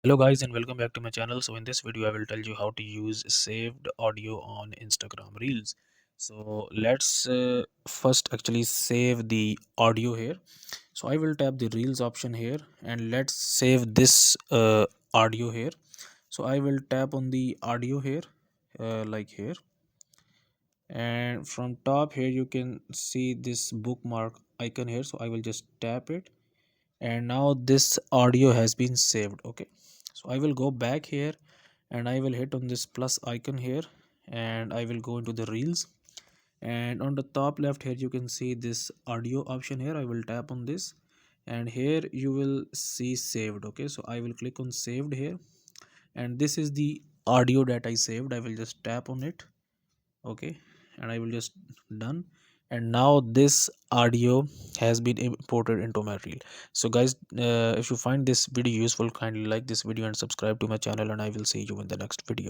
Hello guys and welcome back to my channel. So in this video I will tell you how to use saved audio on Instagram Reels. So let's first actually save the audio here. So I will tap the Reels option here and let's save this audio here. So I will tap on the audio here, like here, and from top here you can see this bookmark icon here. So I will just tap it and now this audio has been saved. Okay, so I will go back here and I will hit on this plus icon here and I will go into the Reels, and on the top left here you can see this audio option here. I will tap on this and here you will see saved. Okay, so I will click on saved here and this is the audio that I saved. I will just tap on it. Okay, and I will just done, and now this audio has been imported into my reel. So guys, if you find this video useful, kindly like this video and subscribe to my channel, and I will see you in the next video.